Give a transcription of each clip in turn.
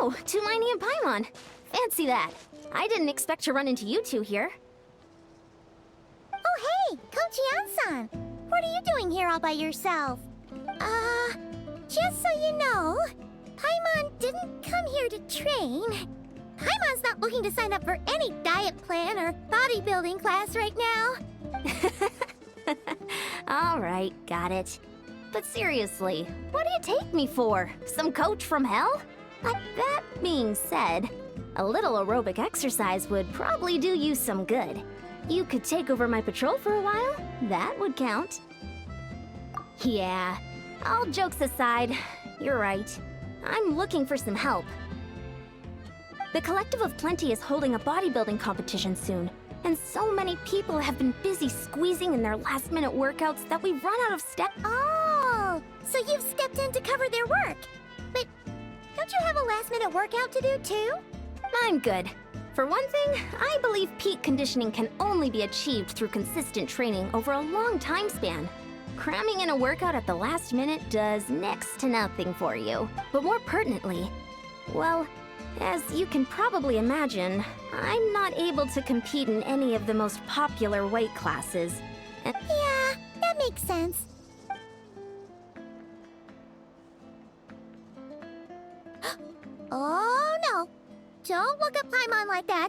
Oh, Tumini and Paimon. Fancy that. I didn't expect to run into you two here. Oh, hey, Coach Yan-san. What are you doing here all by yourself? Just so you know, Paimon didn't come here to train. Paimon's not looking to sign up for any diet plan or bodybuilding class right now. All right, got it. But seriously, what do you take me for? Some coach from hell? That being said, a little aerobic exercise would probably do you some good. You could take over my patrol for a while. That would count. Yeah, all jokes aside, you're right. I'm looking for some help. The Collective of Plenty is holding a bodybuilding competition soon, and so many people have been busy squeezing in their last-minute workouts that we've run out of step. Oh, so you've stepped in to cover their work. But don't you have a last-minute workout to do too? I'm good. For one thing, I believe peak conditioning can only be achieved through consistent training over a long time span. Cramming in a workout at the last minute does next to nothing for you. But more pertinently, well, as you can probably imagine, I'm not able to compete in any of the most popular weight classes. Yeah, that makes sense. Oh no! Don't look at Paimon like that.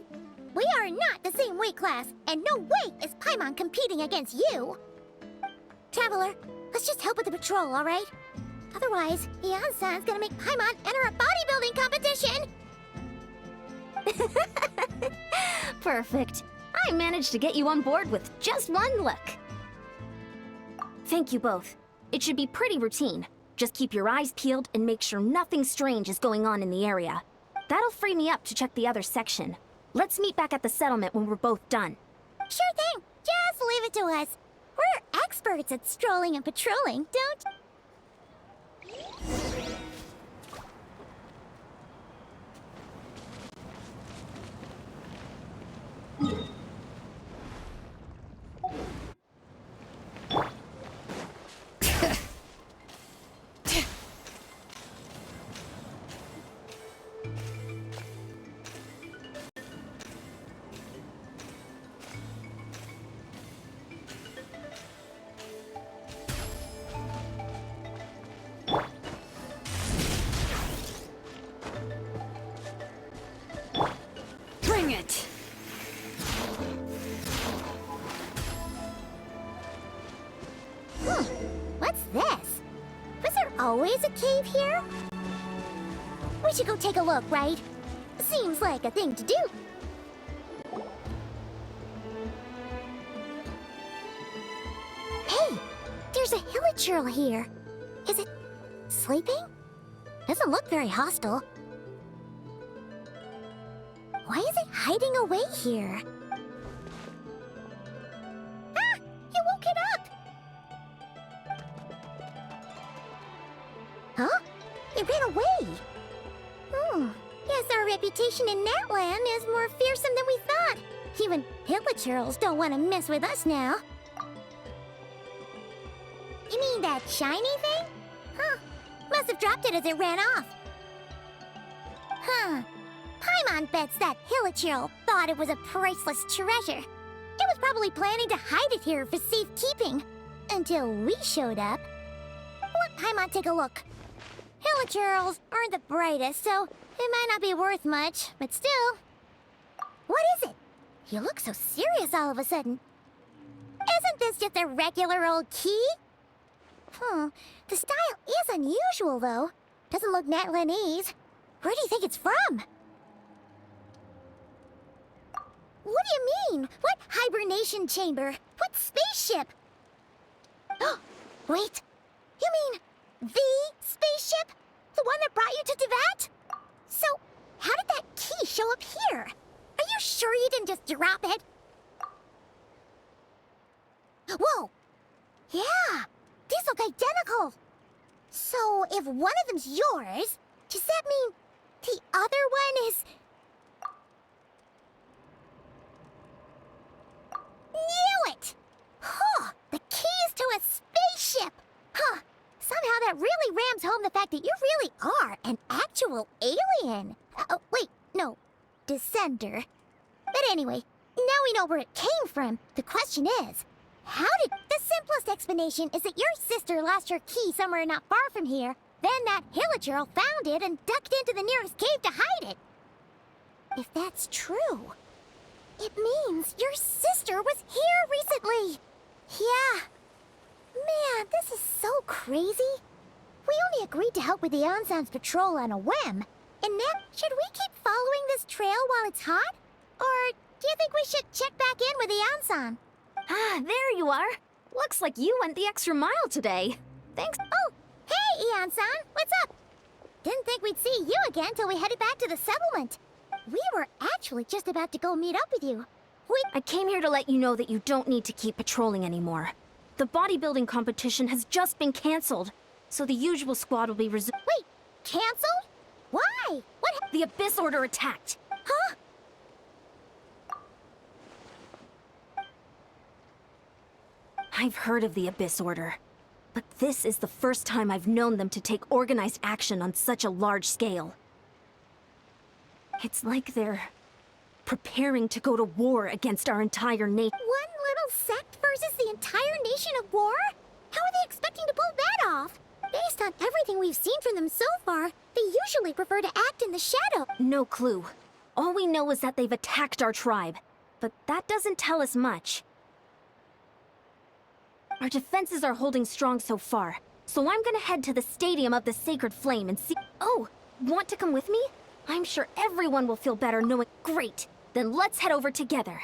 We are not the same weight class, and no way is Paimon competing against you. Traveler, let's just help with the patrol, all right? Otherwise, Yan-san's gonna make Paimon enter a bodybuilding competition. Perfect. I managed to get you on board with just one look. Thank you both. It should be pretty routine. Just keep your eyes peeled and make sure nothing strange is going on in the area. That'll free me up to check the other section. Let's meet back at the settlement when we're both done. Sure thing. Just leave it to us. We're experts at strolling and patrolling, don't... Bring it! What's this? Was there always a cave here? We should go take a look, right? Seems like a thing to do. Hey, there's a hilichurl here. Is it sleeping? Doesn't look very hostile. Why is it hiding away here? Ah! You woke it up! Huh? It ran away! Guess our reputation in Natlan is more fearsome than we thought. Even hilichurls don't want to mess with us now. You mean that shiny thing? Huh. Must have dropped it as it ran off. Huh. Paimon bets that hilichurl thought it was a priceless treasure. It was probably planning to hide it here for safekeeping. Until we showed up. Let Paimon take a look. Hilichurls aren't the brightest, so it might not be worth much, but still. What is it? You look so serious all of a sudden. Isn't this just a regular old key? The style is unusual, though. Doesn't look Natlanese. Where do you think it's from? What do you mean? What hibernation chamber? What spaceship? Oh, wait. You mean the spaceship? The one that brought you to Teyvat? So, how did that key show up here? Are you sure you didn't just drop it? Whoa! Yeah! These look identical! So, if one of them's yours, does that mean the other one is... Knew it! Huh! The keys to a spaceship! Huh! Somehow that really rams home the fact that you really are an actual alien! Saiyan. Oh, wait, no. Descender. But anyway, now we know where it came from. The question is, how did... The simplest explanation is that your sister lost her key somewhere not far from here. Then that hilichurl found it and ducked into the nearest cave to hide it. If that's true, it means your sister was here recently. Yeah. Man, this is so crazy. We only agreed to help with the Ansan's patrol on a whim. And now, should we keep following this trail while it's hot? Or do you think we should check back in with the Ansan? Ah, there you are. Looks like you went the extra mile today. Thanks. Oh, hey, Ansan, what's up? Didn't think we'd see you again till we headed back to the settlement. We were actually just about to go meet up with you. I came here to let you know that you don't need to keep patrolling anymore. The bodybuilding competition has just been canceled, so the usual squad will be resumed. Wait, canceled? Why? The Abyss Order attacked. Huh? I've heard of the Abyss Order, but this is the first time I've known them to take organized action on such a large scale. It's like they're preparing to go to war against our entire nation. One little sect versus the entire nation of war? How are they expecting to pull that off? Based on everything we've seen from them so far, they usually prefer to act in the shadow. No clue. All we know is that they've attacked our tribe, but that doesn't tell us much. Our defenses are holding strong so far, so I'm gonna head to the Stadium of the Sacred Flame and see— Oh, want to come with me? I'm sure everyone will feel better knowing— Great! Then let's head over together.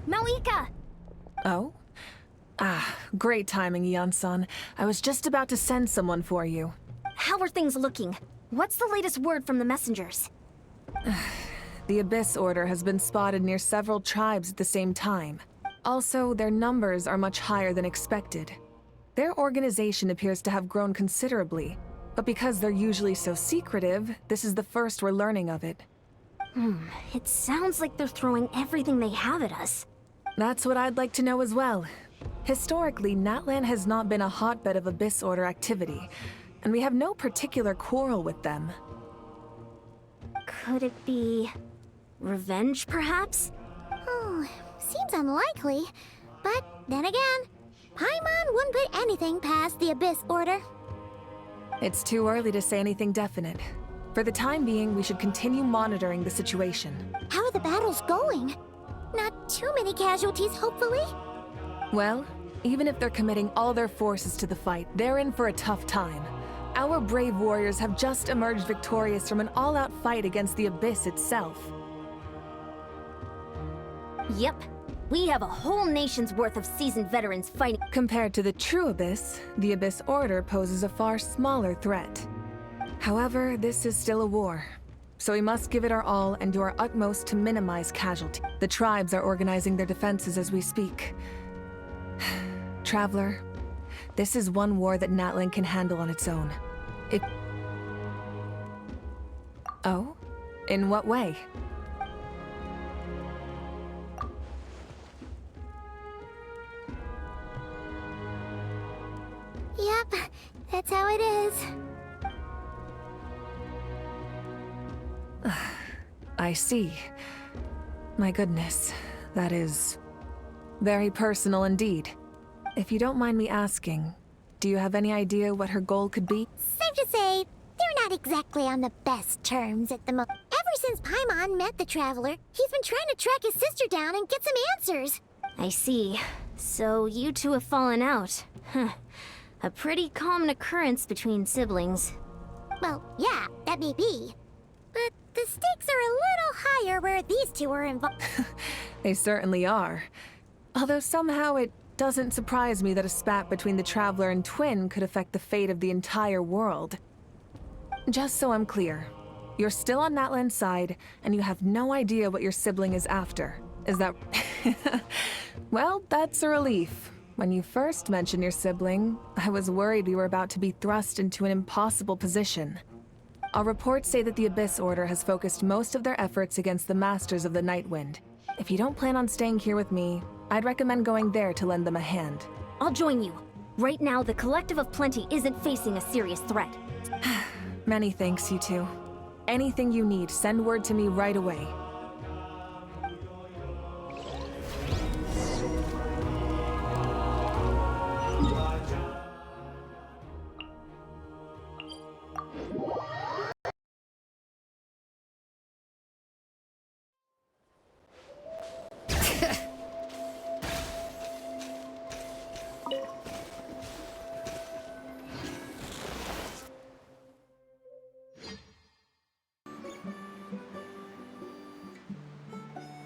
Malika! Oh? Ah, great timing, Yan-san. I was just about to send someone for you. How are things looking? What's the latest word from the messengers? The Abyss Order has been spotted near several tribes at the same time. Also, their numbers are much higher than expected. Their organization appears to have grown considerably, but because they're usually so secretive, this is the first we're learning of it. It sounds like they're throwing everything they have at us. That's what I'd like to know as well. Historically, Natlan has not been a hotbed of Abyss Order activity, and we have no particular quarrel with them. Could it be revenge, perhaps? Oh, seems unlikely. But then again, Paimon wouldn't put anything past the Abyss Order. It's too early to say anything definite. For the time being, we should continue monitoring the situation. How are the battles going? Not too many casualties, hopefully? Well, even if they're committing all their forces to the fight, they're in for a tough time. Our brave warriors have just emerged victorious from an all-out fight against the Abyss itself. Yep. We have a whole nation's worth of seasoned veterans fighting. Compared to the true Abyss, the Abyss Order poses a far smaller threat. However, this is still a war, so we must give it our all and do our utmost to minimize casualties. The tribes are organizing their defenses as we speak. Traveler, this is one war that Natlan can handle on its own. Oh? In what way? Yep, that's how it is. I see. My goodness, that is very personal indeed. If you don't mind me asking, do you have any idea what her goal could be? Safe to say, they're not exactly on the best terms at the moment. Ever since Paimon met the Traveler, he's been trying to track his sister down and get some answers. I see. So you two have fallen out. Huh. A pretty common occurrence between siblings. Well, yeah, that may be. But the stakes are a little higher where these two are involved. They certainly are. Although somehow it doesn't surprise me that a spat between the Traveler and Twin could affect the fate of the entire world. Just so I'm clear, you're still on Natlan's side, and you have no idea what your sibling is after. Is that... Well, that's a relief. When you first mentioned your sibling, I was worried we were about to be thrust into an impossible position. Our reports say that the Abyss Order has focused most of their efforts against the Masters of the Nightwind. If you don't plan on staying here with me, I'd recommend going there to lend them a hand. I'll join you. Right now, the Collective of Plenty isn't facing a serious threat. Many thanks, you two. Anything you need, send word to me right away.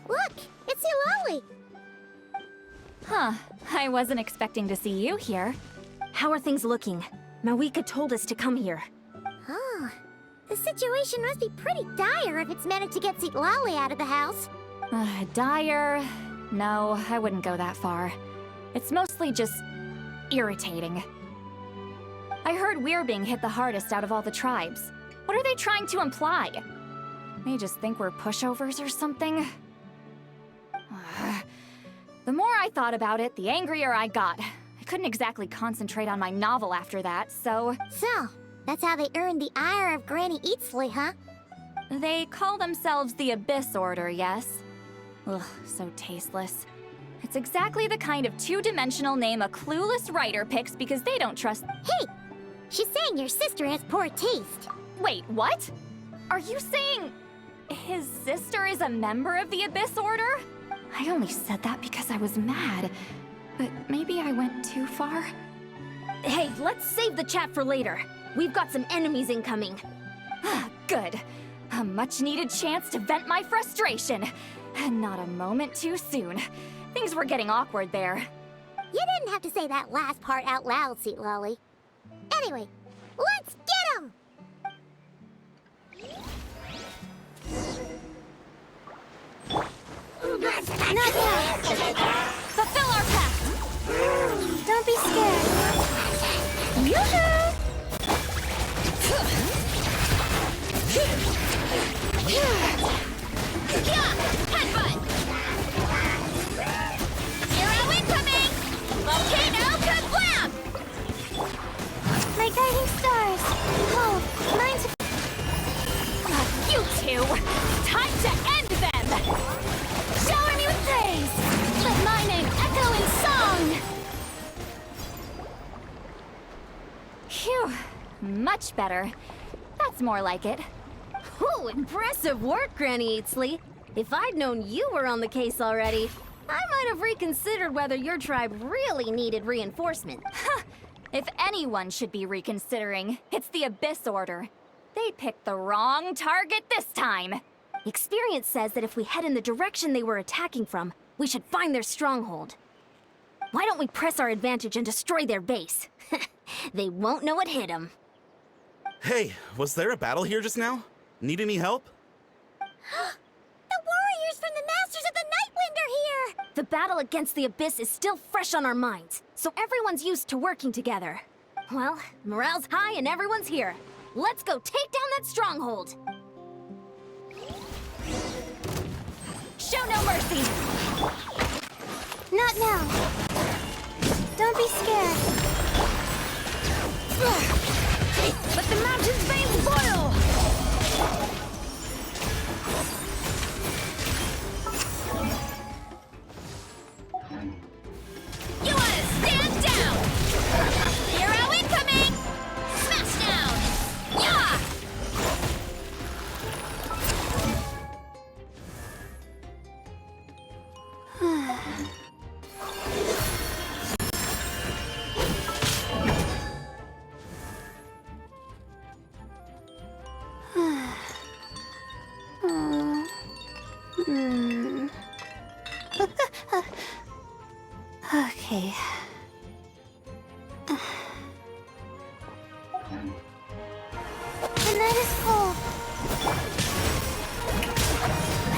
Look, it's Eulalie! Huh. I wasn't expecting to see you here. How are things looking? Mawika told us to come here. Oh, the situation must be pretty dire if it's managed to get Eulalie out of the house. Dire? No, I wouldn't go that far. It's mostly just irritating. I heard we're being hit the hardest out of all the tribes. What are they trying to imply? They just think we're pushovers or something? The more I thought about it, the angrier I got. I couldn't exactly concentrate on my novel after that, so... So, that's how they earned the ire of Granny Eatsley, huh? They call themselves the Abyss Order, yes? Ugh, so tasteless. It's exactly the kind of two-dimensional name a clueless writer picks because they don't trust— Hey! She's saying your sister has poor taste. Wait, what? Are you saying his sister is a member of the Abyss Order? I only said that because I was mad, but maybe I went too far. Hey, let's save the chat for later. We've got some enemies incoming. Good. A much-needed chance to vent my frustration. Not a moment too soon. Things were getting awkward there. You didn't have to say that last part out loud, Eulalie. Anyway, let's get 'em! Not now! Fulfill our pact! Don't be scared. Yoo-hoo! Headbutt! Hero incoming! Volcano kablam! My guiding stars. Oh, mine's... You two! Time to end them! Shower me with praise! Let my name echo in song! Phew. Much better. That's more like it. Whew, impressive work, Granny Eatsley. If I'd known you were on the case already, I might have reconsidered whether your tribe really needed reinforcement. If anyone should be reconsidering, it's the Abyss Order. They picked the wrong target this time. Experience says that if we head in the direction they were attacking from, we should find their stronghold. Why don't we press our advantage and destroy their base? They won't know what hit them. Hey, was there a battle here just now? Need any help? The warriors from the Masters of the Nightwind are here! The battle against the Abyss is still fresh on our minds, so everyone's used to working together. Well, morale's high and everyone's here. Let's go take down that stronghold! Show no mercy! Not now. Don't be scared. Let the mountain's veins boil! You wanna stand down! Hero incoming! Smash down! Yeah! Okay. The night is cold.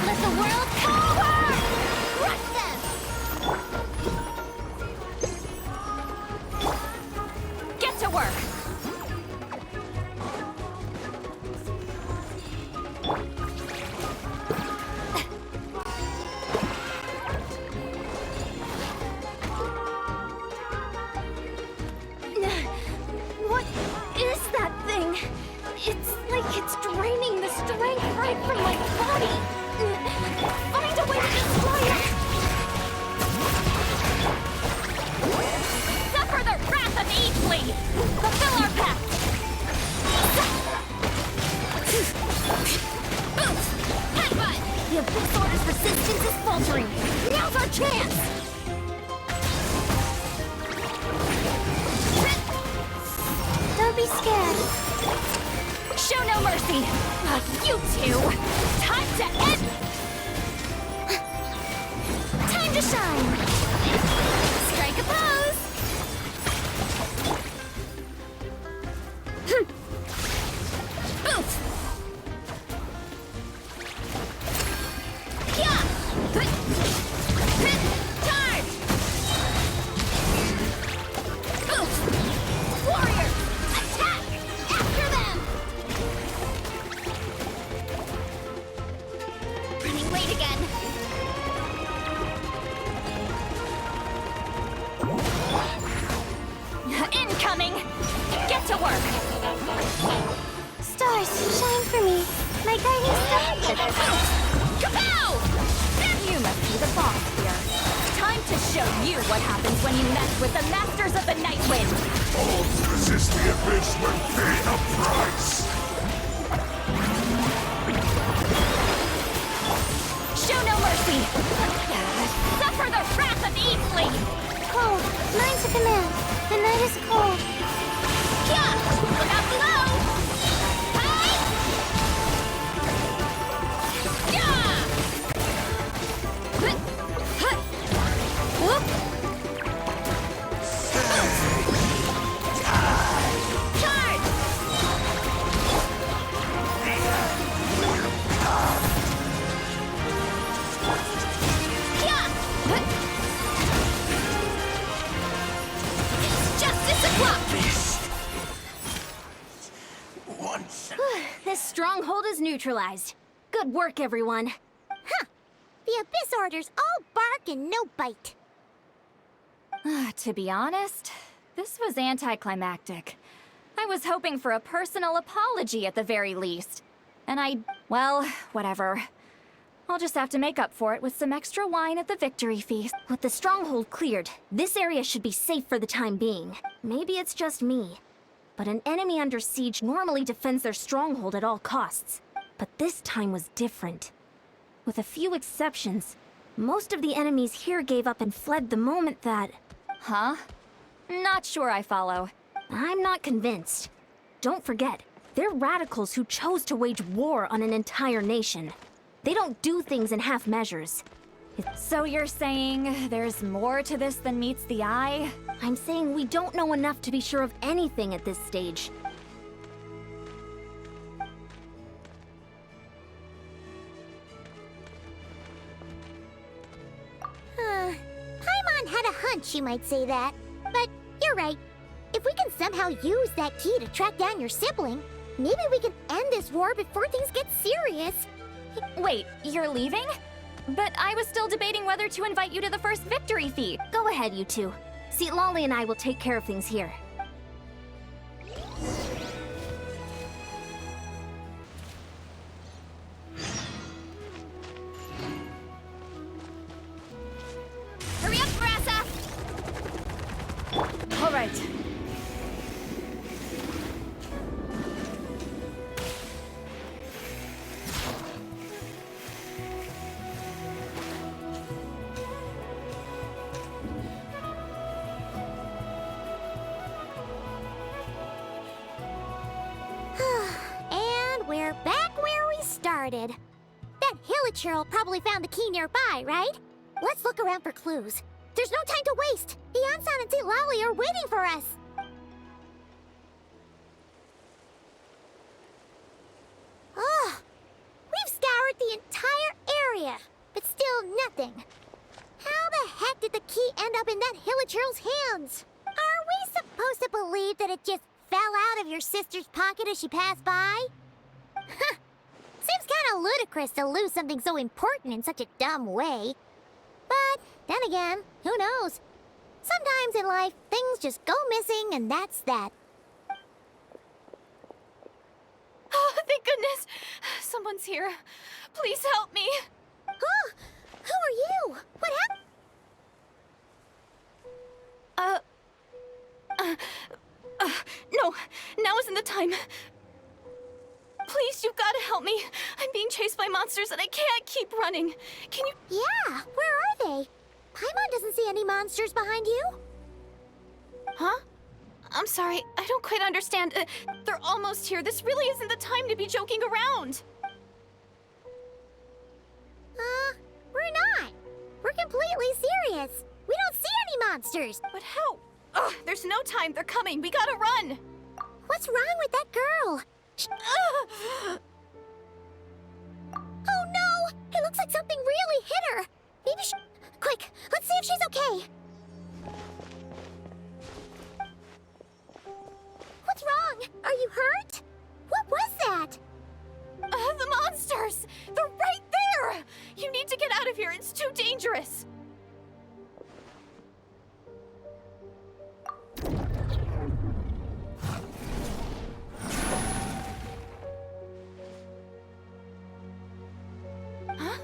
Let the world forward! Crush them! Get to work! What is that thing? It's like it's draining the strength right from my body. Find a way to destroy it! Suffer the wrath of Easley! Fulfill our pact! Boost! Headbutt! The Abyss Order's resistance is faltering. Now's our chance! Don't be scared. Show no mercy! You two! Time to end! Time to shine. Strike a pose! Boost! Charge! Boost! Warrior! Attack! After them! Running late again. Incoming! Get to work! Stars, shine for me. My guiding star. Kapow! You must be the boss here. Time to show you what happens when you mess with the masters of the Night Wind. All who resist the abyss will pay the price! Show no mercy! Suffer the wrath of Easley! Cold. Mine's a command. The night is cold. Look out below! Hi! Whoop. Charge! It's justice o'clock! Once. This stronghold is neutralized. Good work, everyone. The Abyss Order's all bark and no bite. To be honest, this was anticlimactic. I was hoping for a personal apology at the very least. And well, whatever. I'll just have to make up for it with some extra wine at the victory feast. With the stronghold cleared, this area should be safe for the time being. Maybe it's just me, but an enemy under siege normally defends their stronghold at all costs. But this time was different. With a few exceptions, most of the enemies here gave up and fled the moment that... Huh? Not sure I follow. I'm not convinced. Don't forget, they're radicals who chose to wage war on an entire nation. They don't do things in half measures. So you're saying there's more to this than meets the eye? I'm saying we don't know enough to be sure of anything at this stage. Paimon had a hunch you might say that. But you're right. If we can somehow use that key to track down your sibling, maybe we can end this war before things get serious. Wait, you're leaving? But I was still debating whether to invite you to the first victory feast. Go ahead, you two. See, Lolly and I will take care of things here. Hurry up, Brassa! All right. And we're back where we started. That Hilichurl probably found the key nearby, right? Let's look around for clues. There's no time to waste! Beyond-san and St. Lowly are waiting for us! Ugh! We've scoured the entire area, but still nothing. How the heck did the key end up in that Hilichurl's hands? Are we supposed to believe that it just fell out of your sister's pocket as she passed by? Huh. Seems kinda ludicrous to lose something so important in such a dumb way. But, then again, who knows? Sometimes in life, things just go missing and that's that. Oh, thank goodness! Someone's here. Please help me. Huh? Who are you? What happened? No, now isn't the time. Please, you've got to help me. I'm being chased by monsters and I can't keep running. Can you... Yeah, where are they? Paimon doesn't see any monsters behind you. Huh? I'm sorry, I don't quite understand. They're almost here. This really isn't the time to be joking around. We're not. We're completely serious. We don't see any monsters. But how? Ugh, there's no time. They're coming. We gotta run. What's wrong with that girl? Oh no! It looks like something really hit her. Maybe she... Quick, let's see if she's okay. What's wrong? Are you hurt? What was that? The monsters! They're right there! You need to get out of here. It's too dangerous. Huh?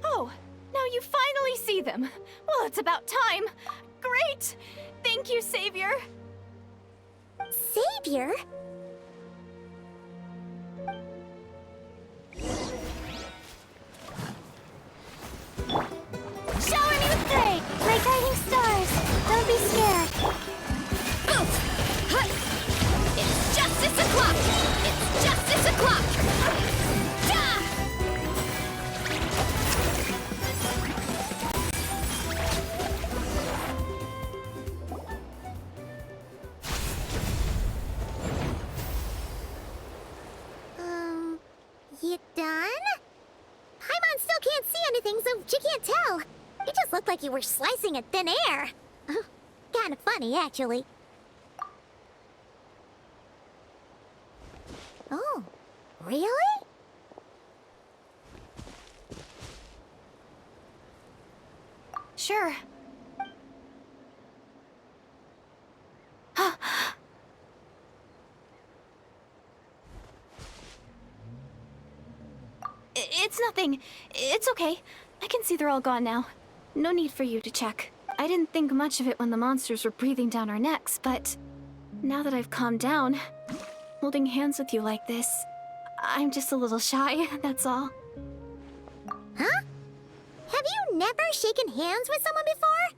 Oh, now you finally see them. Well, it's about time. Great! Thank you, Savior. Savior? Shower me with clay, like guiding stars. Don't be scared. Boof! Hut! It's justice o'clock! It's justice o'clock! Ja! You done? Paimon still can't see anything, so she can't tell. It just looked like you were slicing at thin air. Kinda funny, actually. Oh, really? Sure. It's nothing. It's okay. I can see they're all gone now. No need for you to check. I didn't think much of it when the monsters were breathing down our necks, but now that I've calmed down, holding hands with you like this, I'm just a little shy, that's all. Huh? Have you never shaken hands with someone before?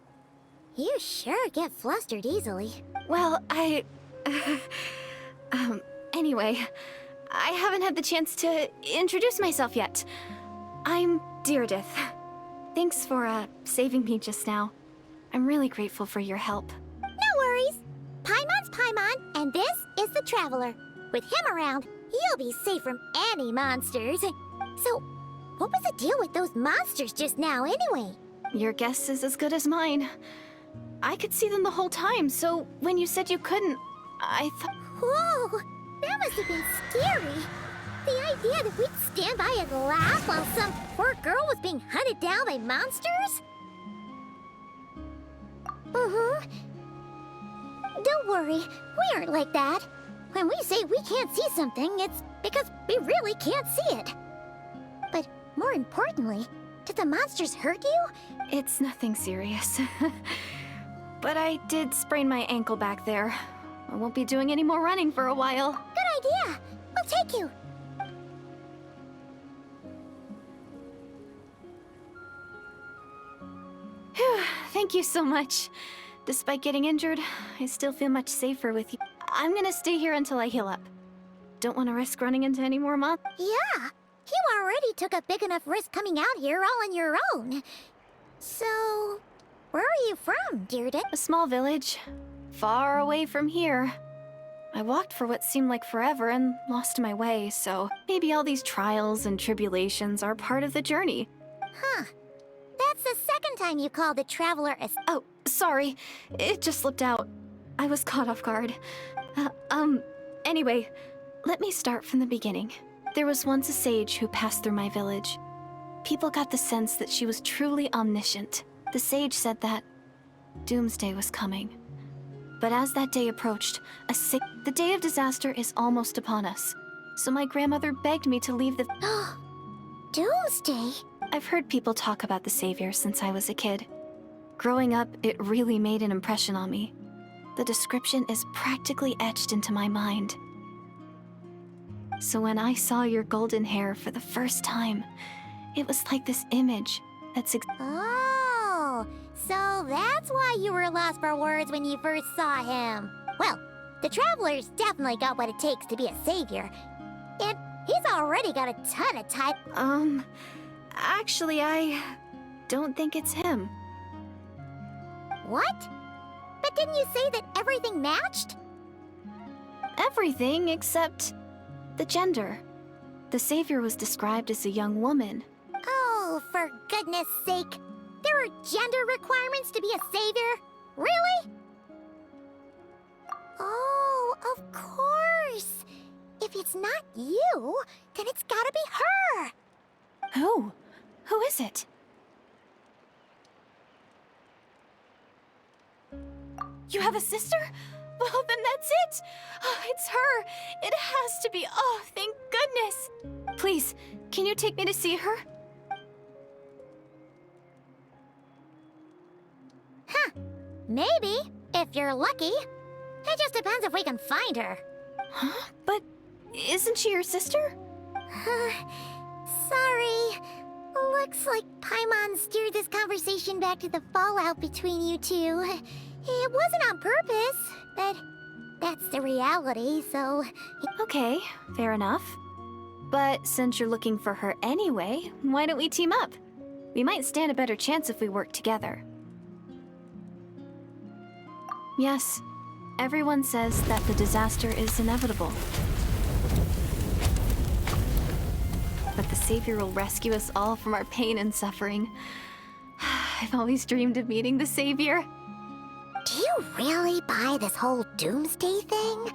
You sure get flustered easily. Well, anyway, I haven't had the chance to introduce myself yet. I'm Deirdith. Thanks for, saving me just now. I'm really grateful for your help. No worries. Paimon's Paimon, and this is the Traveler. With him around, you'll be safe from any monsters. So, what was the deal with those monsters just now, anyway? Your guess is as good as mine. I could see them the whole time, so when you said you couldn't, I thought... Whoa! That must have been scary. The idea that we'd stand by and laugh while some poor girl was being hunted down by monsters? Don't worry, we aren't like that. When we say we can't see something, it's because we really can't see it. But more importantly, did the monsters hurt you? It's nothing serious. But I did sprain my ankle back there. I won't be doing any more running for a while. Good idea. We'll take you. Phew, thank you so much. Despite getting injured, I still feel much safer with you. I'm gonna stay here until I heal up. Don't want to risk running into any more monsters. Yeah, you already took a big enough risk coming out here all on your own. So, Where are you from, Deirdre? A small village, far away from here. I walked for what seemed like forever and lost my way, so maybe all these trials and tribulations are part of the journey. Huh. That's the second time you called the traveler a... Oh, sorry. It just slipped out. I was caught off guard. Anyway, let me start from the beginning. There was once a sage who passed through my village. People got the sense that she was truly omniscient. The sage said that doomsday was coming. But as that day approached, the day of disaster is almost upon us. So my grandmother begged me to leave the... Doomsday? I've heard people talk about the Savior since I was a kid. Growing up, it really made an impression on me. The description is practically etched into my mind. So when I saw your golden hair for the first time, it was like this image that's... Oh, so that's why you were lost for words when you first saw him. Well, the traveler's definitely got what it takes to be a savior. And he's already got a ton of type... Actually, I don't think it's him. What? But didn't you say that everything matched? Everything except the gender. The Savior was described as a young woman. Oh, for goodness sake. There are gender requirements to be a savior? Really? Oh, of course. If it's not you, then it's gotta be her. Who? Who is it? You have a sister? Well, then that's it! Oh, it's her! It has to be! Oh, thank goodness! Please, can you take me to see her? Huh. Maybe, if you're lucky. It just depends if we can find her. Huh? But isn't she your sister? Sorry. Looks like Paimon steered this conversation back to the fallout between you two. It wasn't on purpose, but that's the reality, so... Okay, fair enough. But since you're looking for her anyway, why don't we team up? We might stand a better chance if we work together. Yes, everyone says that the disaster is inevitable. But the Savior will rescue us all from our pain and suffering. I've always dreamed of meeting the Savior. Do you really buy this whole doomsday thing?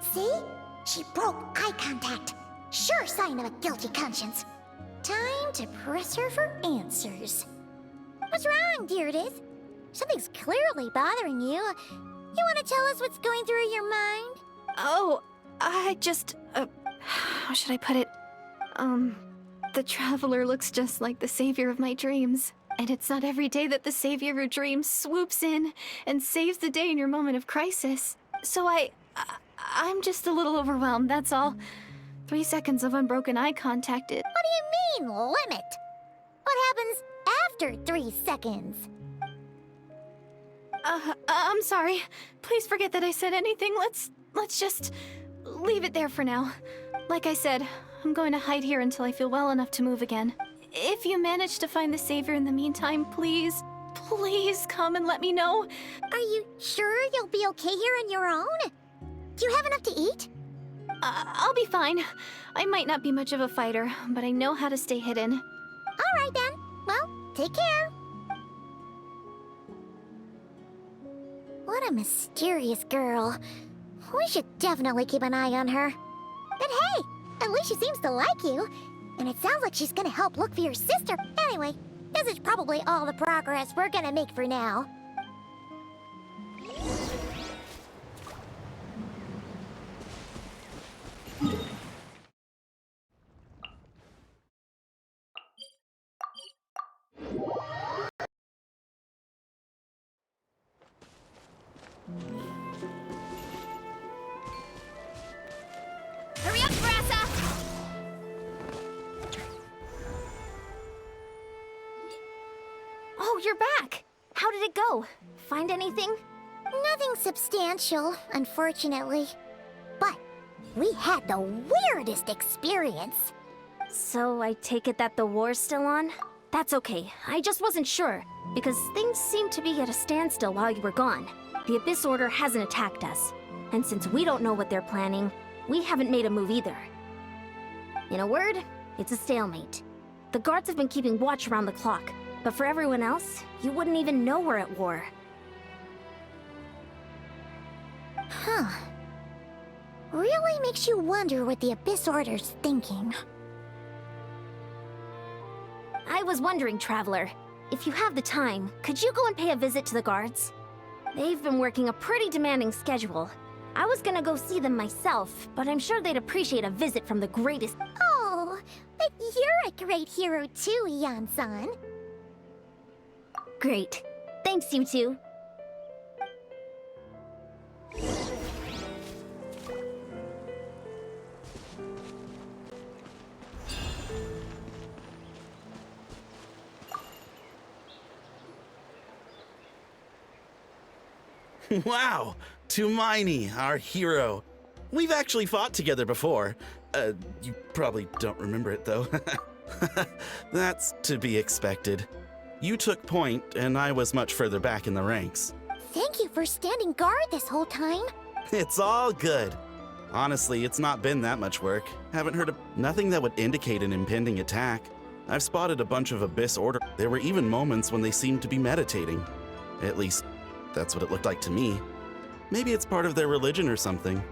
See? She broke eye contact. Sure sign of a guilty conscience. Time to press her for answers. What's wrong, Deirdre? Something's clearly bothering you. You want to tell us what's going through your mind? Oh, I just... how should I put it? The Traveler looks just like the Savior of my dreams. And it's not every day that the Savior of your dreams swoops in and saves the day in your moment of crisis. So I'm just a little overwhelmed, that's all. 3 seconds of unbroken eye contact What do you mean, limit? What happens after 3 seconds? I'm sorry. Please forget that I said anything. Let's just leave it there for now. Like I said, I'm going to hide here until I feel well enough to move again. If you manage to find the Savior in the meantime, please come and let me know. Are you sure you'll be okay here on your own? Do you have enough to eat? I'll be fine. I might not be much of a fighter, but I know how to stay hidden. All right then. Well, take care. What a mysterious girl. We should definitely keep an eye on her. But hey, at least she seems to like you. And it sounds like she's gonna help look for your sister. Anyway, this is probably all the progress we're gonna make for now. Hurry up, Brassa! Oh, you're back! How did it go? Find anything? Nothing substantial, unfortunately. But we had the weirdest experience. So I take it that the war's still on? That's okay. I just wasn't sure, because things seemed to be at a standstill while you were gone. The Abyss Order hasn't attacked us, and since we don't know what they're planning, we haven't made a move either. In a word, it's a stalemate. The guards have been keeping watch around the clock, but for everyone else, you wouldn't even know we're at war. Huh. Really makes you wonder what the Abyss Order's thinking. I was wondering, Traveler, if you have the time, could you go and pay a visit to the guards? They've been working a pretty demanding schedule. I was gonna go see them myself, but I'm sure they'd appreciate a visit from the greatest. Oh, but you're a great hero too, Yan-san. Great. Thanks, you two. Wow, Tumaini, our hero. We've actually fought together before. You probably don't remember it, though. That's to be expected. You took point, and I was much further back in the ranks. Thank you for standing guard this whole time. It's all good. Honestly, it's not been that much work. Haven't heard of nothing that would indicate an impending attack. I've spotted a bunch of Abyss Order. There were even moments when they seemed to be meditating. At least, that's what it looked like to me. Maybe it's part of their religion or something.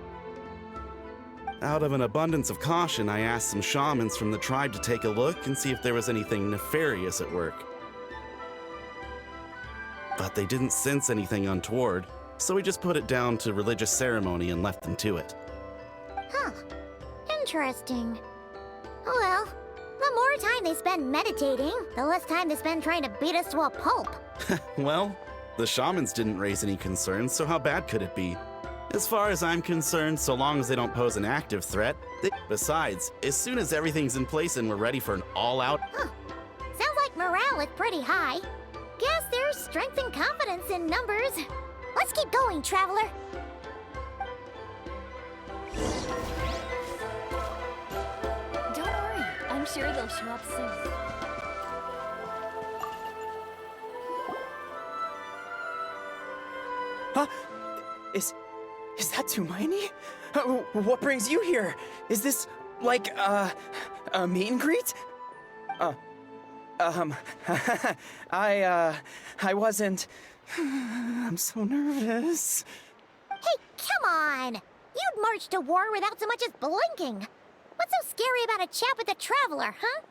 Out of an abundance of caution, I asked some shamans from the tribe to take a look and see if there was anything nefarious at work. But they didn't sense anything untoward, so we just put it down to religious ceremony and left them to it. Huh. Interesting. Well, the more time they spend meditating, the less time they spend trying to beat us to a pulp. Well, the shamans didn't raise any concerns, so how bad could it be? As far as I'm concerned, so long as they don't pose an active threat. Besides, as soon as everything's in place and we're ready for an all-out... Huh. Sounds like morale is pretty high. Guess there's strength and confidence in numbers. Let's keep going, Traveler. Don't worry, I'm sure they'll show up soon. Huh? Is that Tumaini? What brings you here? Is this, like, a meet and greet? I wasn't... I'm so nervous. Hey, come on! You'd march to war without so much as blinking. What's so scary about a chat with a Traveler, huh?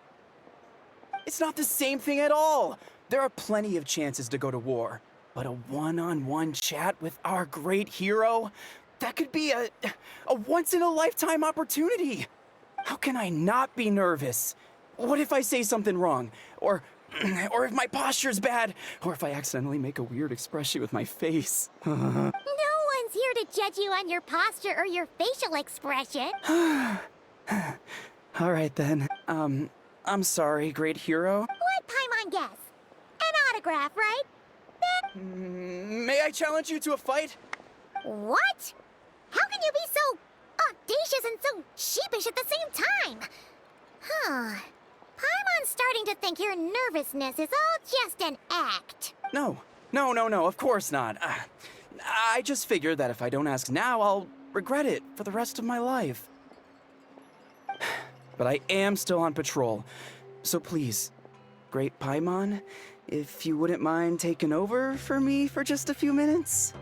It's not the same thing at all. There are plenty of chances to go to war. But a one-on-one chat with our great hero? That could be a once-in-a-lifetime opportunity. How can I not be nervous? What if I say something wrong? Or if my posture's bad? Or if I accidentally make a weird expression with my face? No one's here to judge you on your posture or your facial expression. All right, then. I'm sorry, great hero. Let Paimon guess. An autograph, right? May I challenge you to a fight? What? How can you be so audacious and so sheepish at the same time? Huh. Paimon's starting to think your nervousness is all just an act. No, of course not. I just figured that if I don't ask now, I'll regret it for the rest of my life. But I am still on patrol, so please, great Paimon, if you wouldn't mind taking over for me for just a few minutes?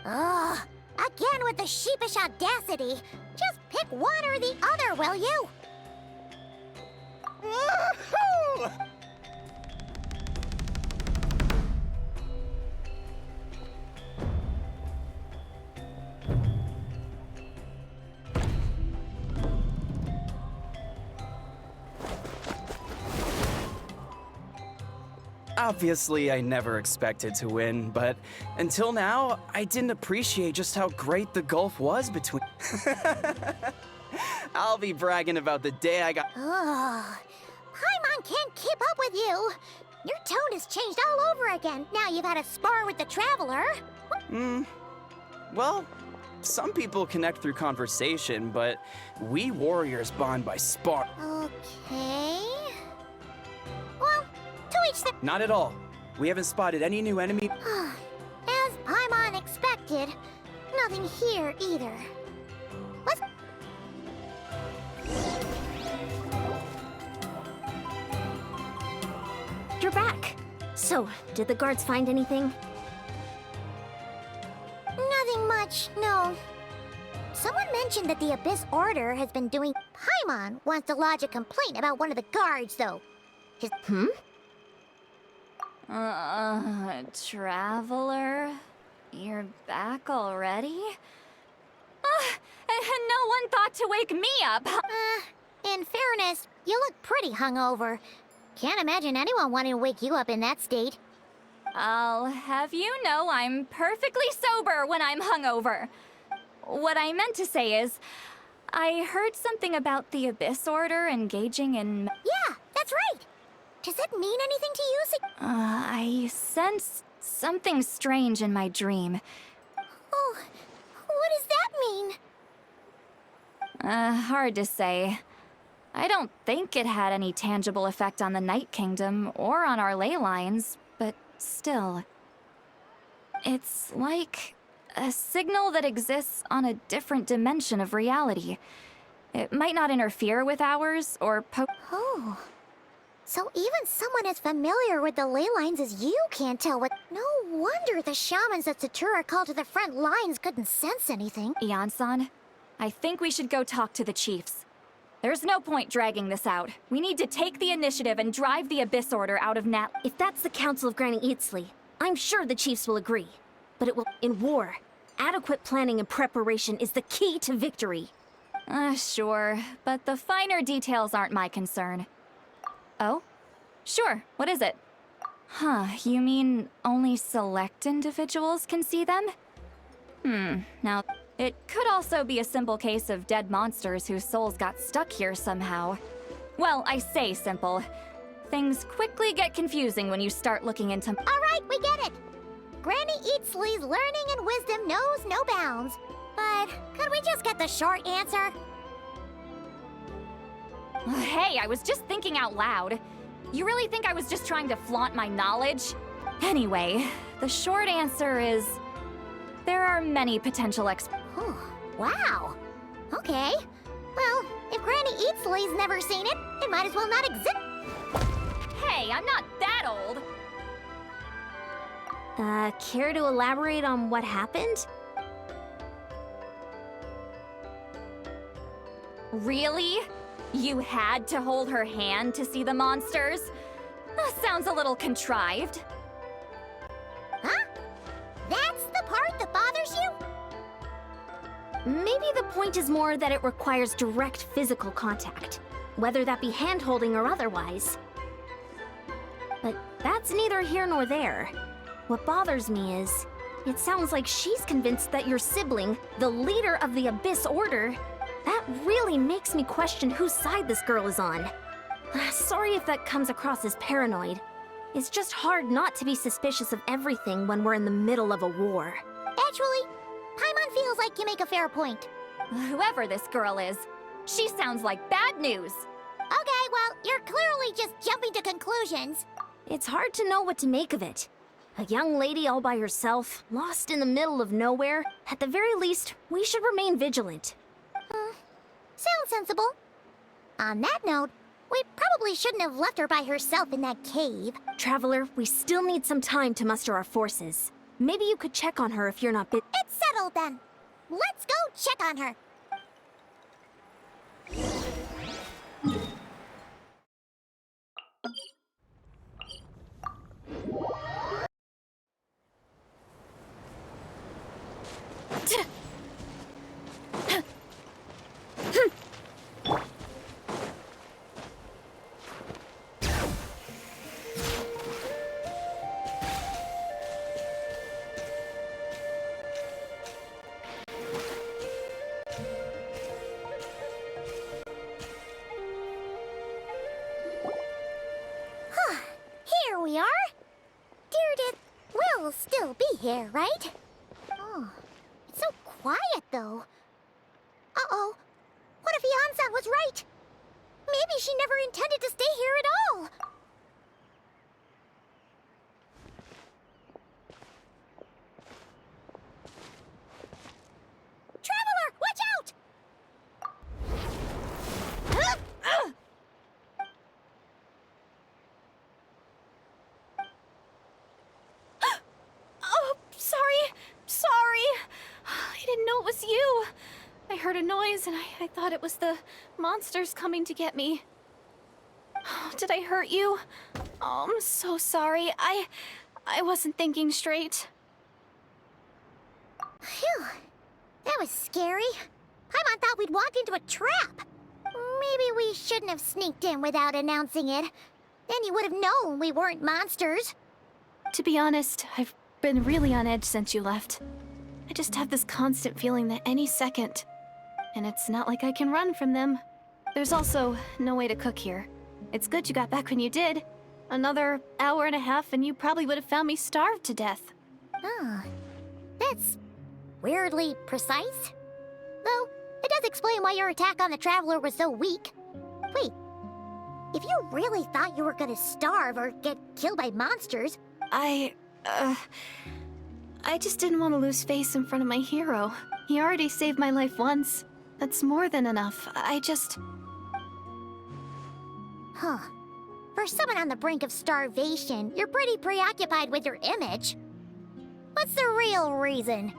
Ugh, again with the sheepish audacity. Just pick one or the other, will you? Woohoo! Obviously, I never expected to win, but until now, I didn't appreciate just how great the gulf was between... I'll be bragging about the day I got... Ugh, Paimon can't keep up with you. Your tone has changed all over again. Now you've had a spar with the Traveler. Well, Some people connect through conversation, but we warriors bond by spark. Okay. Well, to each their... Not at all. We haven't spotted any new enemy. As Paimon expected, nothing here either. Let's... You're back. So, did the guards find anything? Nothing much, no. Someone mentioned that the Abyss Order has been doing... Paimon wants to lodge a complaint about one of the guards, though. His... Traveler? You're back already? And no one thought to wake me up! In fairness, you look pretty hungover. Can't imagine anyone wanting to wake you up in that state. I'll have you know I'm perfectly sober when I'm hungover. What I meant to say is, I heard something about the Abyss Order engaging in... Yeah, that's right. Does that mean anything to you? I sensed something strange in my dream. Oh, what does that mean? Hard to say. I don't think it had any tangible effect on the Night Kingdom or on our ley lines, but still. It's like a signal that exists on a different dimension of reality. It might not interfere with ours or Oh. So even someone as familiar with the ley lines as you can't tell what... No wonder the shamans that Satura called to the front lines couldn't sense anything. Ian-san, I think we should go talk to the chiefs. There's no point dragging this out. We need to take the initiative and drive the Abyss Order out of Nat... If that's the Council of Granny Eatsley, I'm sure the chiefs will agree. But it will... In war, adequate planning and preparation is the key to victory. Sure, but the finer details aren't my concern. Oh? Sure, what is it? Huh, you mean only select individuals can see them? Now, it could also be a simple case of dead monsters whose souls got stuck here somehow. Well, I say simple. Things quickly get confusing when you start looking into... All right, we get it. Granny Eatsley's learning and wisdom knows no bounds. But could we just get the short answer? Hey, I was just thinking out loud. You really think I was just trying to flaunt my knowledge? Anyway, the short answer is... there are many potential Wow. Okay. Well, if Granny Eatsley's never seen it, it might as well not exist. Hey, I'm not that old! Care to elaborate on what happened? Really? You had to hold her hand to see the monsters? Sounds a little contrived. Huh? That's the part that bothers you? Maybe the point is more that it requires direct physical contact, whether that be hand-holding or otherwise. But that's neither here nor there. What bothers me is, it sounds like she's convinced that your sibling, the leader of the Abyss Order, that really makes me question whose side this girl is on. Sorry if that comes across as paranoid. It's just hard not to be suspicious of everything when we're in the middle of a war. Actually, Paimon feels like you make a fair point. Whoever this girl is, she sounds like bad news. Okay, well, you're clearly just jumping to conclusions. It's hard to know what to make of it. A young lady all by herself, lost in the middle of nowhere. At the very least, we should remain vigilant. Sounds sensible. On that note, we probably shouldn't have left her by herself in that cave. Traveler, we still need some time to muster our forces. Maybe you could check on her if you're not It's settled then. Let's go check on her. Here we are. Deardith will still be here, right? Oh, it's so quiet it, though. Uh-oh. What if Yan-san was right? Maybe she never intended to stay here at all. Traveler, watch out! Oh, sorry. I didn't know it was you. I heard a noise and I thought it was the monsters coming to get me. Oh, did I hurt you? Oh, I'm so sorry. I wasn't thinking straight. Phew. That was scary. Paimon thought we'd walked into a trap. Maybe we shouldn't have sneaked in without announcing it. Then you would have known we weren't monsters. To be honest, I've been really on edge since you left. I just have this constant feeling that any second, and it's not like I can run from them. There's also no way to cook here. It's good you got back when you did. Another hour and a half and you probably would have found me starved to death. Oh, that's weirdly precise. Though, it does explain why your attack on the Traveler was so weak. Wait, if you really thought you were gonna starve or get killed by monsters... I just didn't want to lose face in front of my hero. He already saved my life once. That's more than enough. Huh. For someone on the brink of starvation, you're pretty preoccupied with your image. What's the real reason?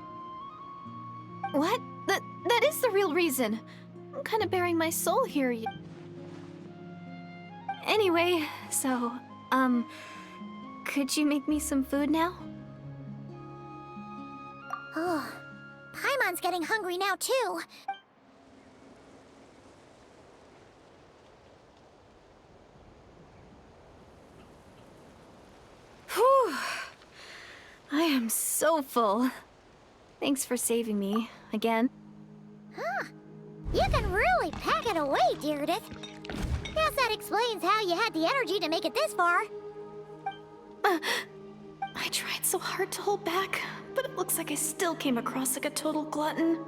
What? That is the real reason. I'm kind of bearing my soul here. Anyway, so, could you make me some food now? Oh, Paimon's getting hungry now, too. Whew. I am so full. Thanks for saving me, again. Huh. You can really pack it away, Deirdith. Guess that explains how you had the energy to make it this far. I tried so hard to hold back, but it looks like I still came across like a total glutton.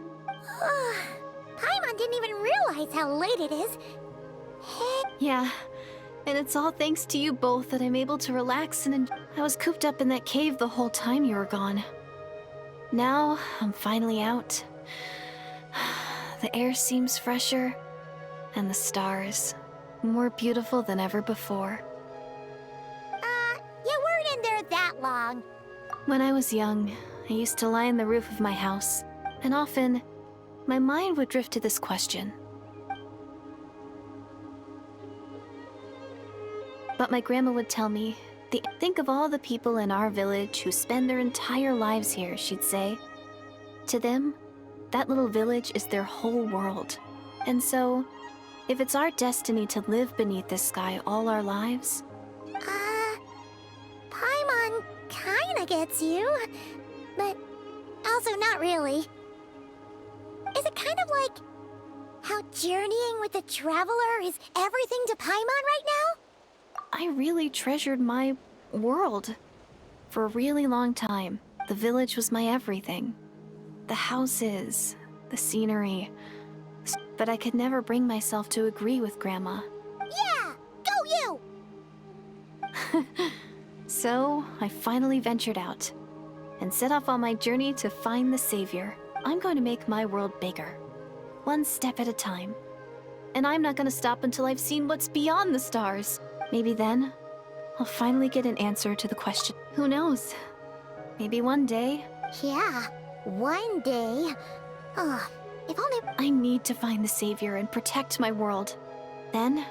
Paimon didn't even realize how late it is. Yeah, and it's all thanks to you both that I'm able to relax and I was cooped up in that cave the whole time you were gone. Now, I'm finally out. The air seems fresher, and the stars more beautiful than ever before. You weren't in there that long. When I was young, I used to lie on the roof of my house, and often, my mind would drift to this question. But my grandma would tell me, think of all the people in our village who spend their entire lives here, she'd say. To them, that little village is their whole world. And so, if it's our destiny to live beneath this sky all our lives... Paimon kinda gets you, but also not really. Is it kind of like how journeying with the Traveler is everything to Paimon right now? I really treasured my world. For a really long time, the village was my everything. The houses, the scenery. But I could never bring myself to agree with Grandma. Yeah! Go you! So, I finally ventured out and set off on my journey to find the Savior. I'm going to make my world bigger, one step at a time. And I'm not going to stop until I've seen what's beyond the stars. Maybe then, I'll finally get an answer to the question. Who knows? Maybe one day. Yeah, one day. If only... I need to find the Savior and protect my world. Then,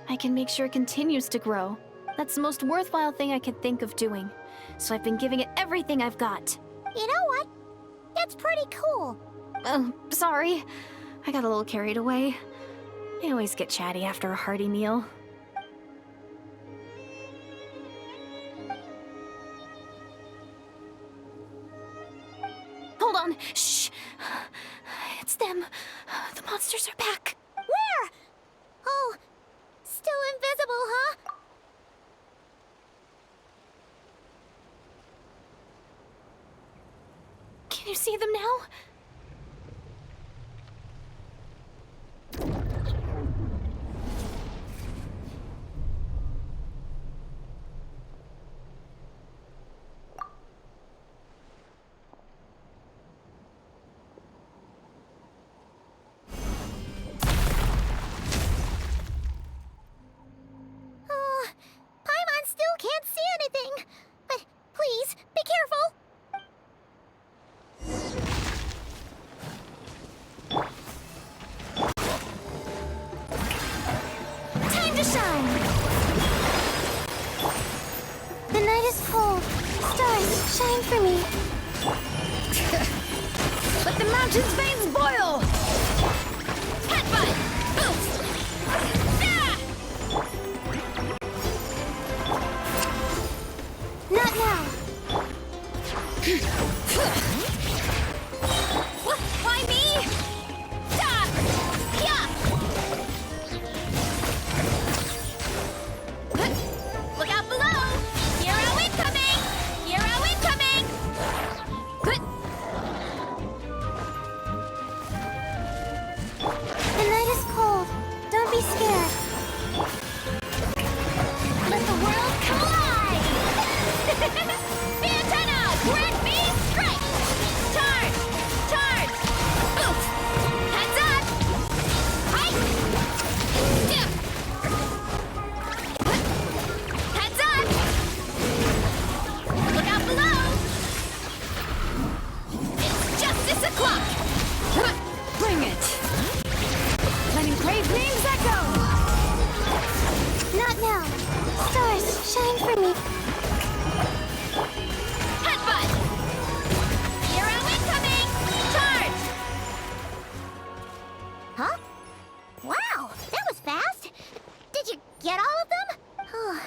I can make sure it continues to grow. That's the most worthwhile thing I can think of doing. So I've been giving it everything I've got. You know what? That's pretty cool. Oh, sorry. I got a little carried away. I always get chatty after a hearty meal. Hold on. Shh. It's them. The monsters are back. Where? Oh, still invisible, huh? Can you see them now? shine for me. Let the mountain's veins boil! Headbutt! Oof! Ah! Not now. Why me? Ah! Yeah! Look out below! Hero incoming! Hero incoming! The night is cold. Don't be scared. Let the world come alive! Antenna! Grant me strike! Charge! Charge! Oof! Heads up! Height! Yeah. Heads up! Look out below! It's justice o'clock! Bring it! Letting brave names echo! Not now. Stars, shine for me. Headbutt! Hero incoming! Charge! Huh? Wow, that was fast. Did you get all of them? Oh,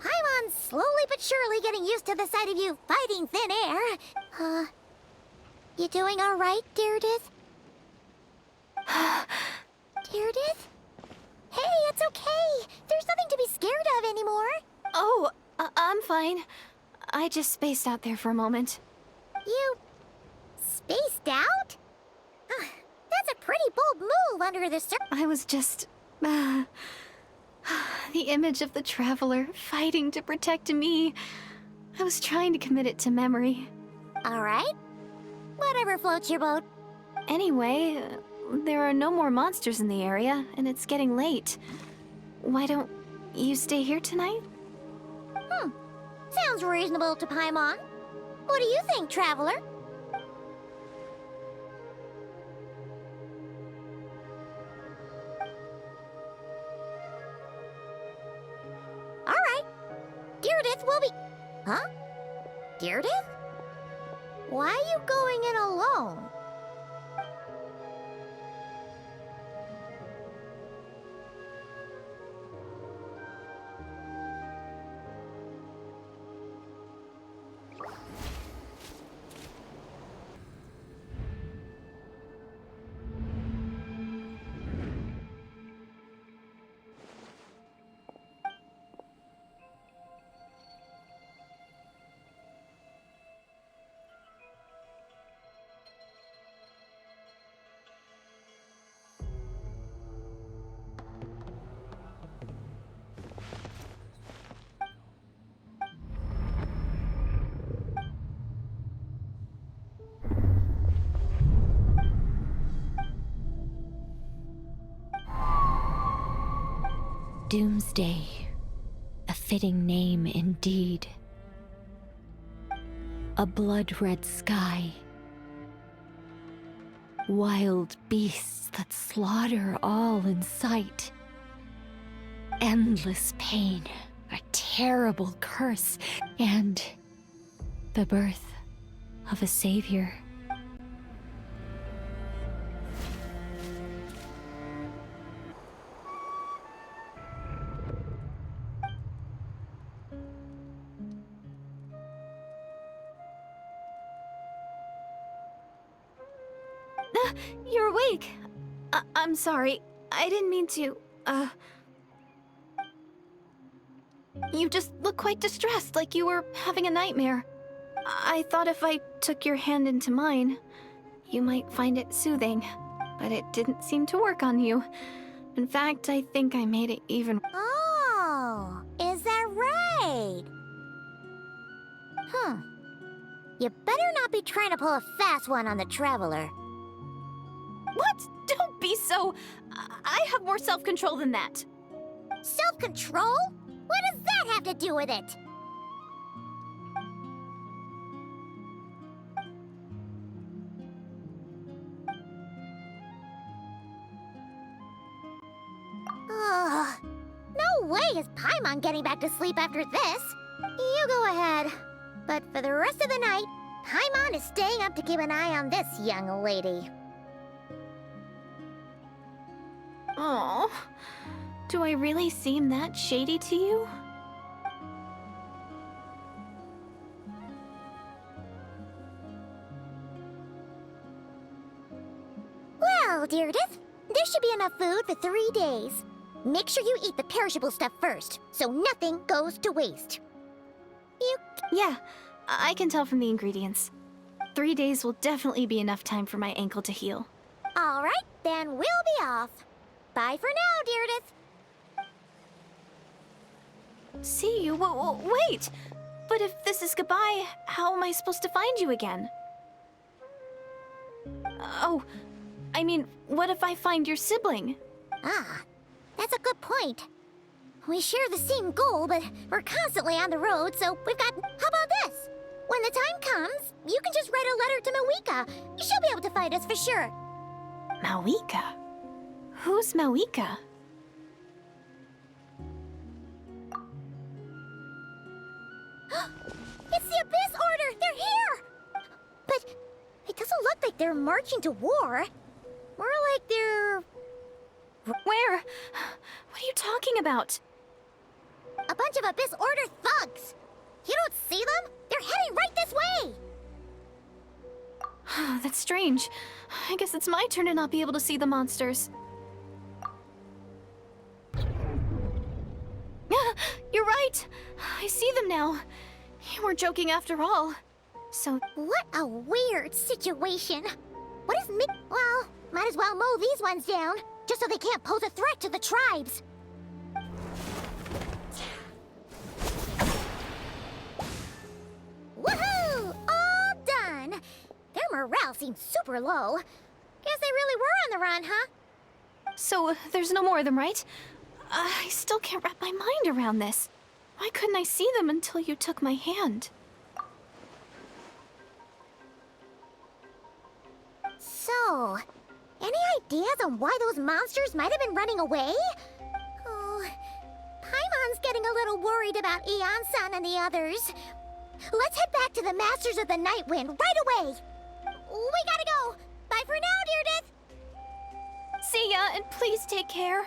Paimon's slowly but surely getting used to the sight of you fighting thin air. You doing all right, Deirdith? Deirdith? Hey, it's okay. There's nothing to be scared of anymore. Oh, I'm fine. I just spaced out there for a moment. You spaced out? That's a pretty bold move under the I was just... the image of the Traveler fighting to protect me. I was trying to commit it to memory. All right. Whatever floats your boat. Anyway, there are no more monsters in the area, and it's getting late. Why don't you stay here tonight? Sounds reasonable to Paimon. What do you think, Traveler? All right. Deirdith will be... Huh? Deirdith? Why are you going in alone? Doomsday, a fitting name indeed. A blood-red sky. Wild beasts that slaughter all in sight. Endless pain, a terrible curse, and the birth of a savior. You're awake. I'm sorry. I didn't mean to, You just look quite distressed, like you were having a nightmare. I thought if I took your hand into mine, you might find it soothing. But it didn't seem to work on you. In fact, I think I made it even... Oh, is that right? You better not be trying to pull a fast one on the Traveler. What? Don't be so... I have more self-control than that. Self-control? What does that have to do with it? No way is Paimon getting back to sleep after this. You go ahead. But for the rest of the night, Paimon is staying up to keep an eye on this young lady. Oh, do I really seem that shady to you? Well, Deirdith, there should be enough food for 3 days. Make sure you eat the perishable stuff first, so nothing goes to waste. Yeah, I can tell from the ingredients. 3 days will definitely be enough time for my ankle to heal. All right, then we'll be off. Bye for now, Deirdith. See you? Wait! But if this is goodbye, how am I supposed to find you again? Oh, I mean, what if I find your sibling? Ah, that's a good point. We share the same goal, but we're constantly on the road, so we've got... How about this? When the time comes, you can just write a letter to Mawika. She'll be able to find us for sure. Mawika? Who's Mawika? It's the Abyss Order! They're here! But it doesn't look like they're marching to war. More like they're... Where? What are you talking about? a bunch of Abyss Order thugs! You don't see them? They're heading right this way! That's strange. I guess it's my turn to not be able to see the monsters. You're right! I see them now. You weren't joking after all. So... What a weird situation. What is Well, might as well mow these ones down, just so they can't pose a threat to the tribes. Woohoo! All done! Their morale seems super low. Guess they really were on the run, huh? So, there's no more of them, right? I still can't wrap my mind around this. Why couldn't I see them until you took my hand? So, any ideas on why those monsters might have been running away? Oh, Paimon's getting a little worried about Eon-san and the others. Let's head back to the Masters of the Night Wind right away. We gotta go. Bye for now, Deirdith. See ya, and please take care.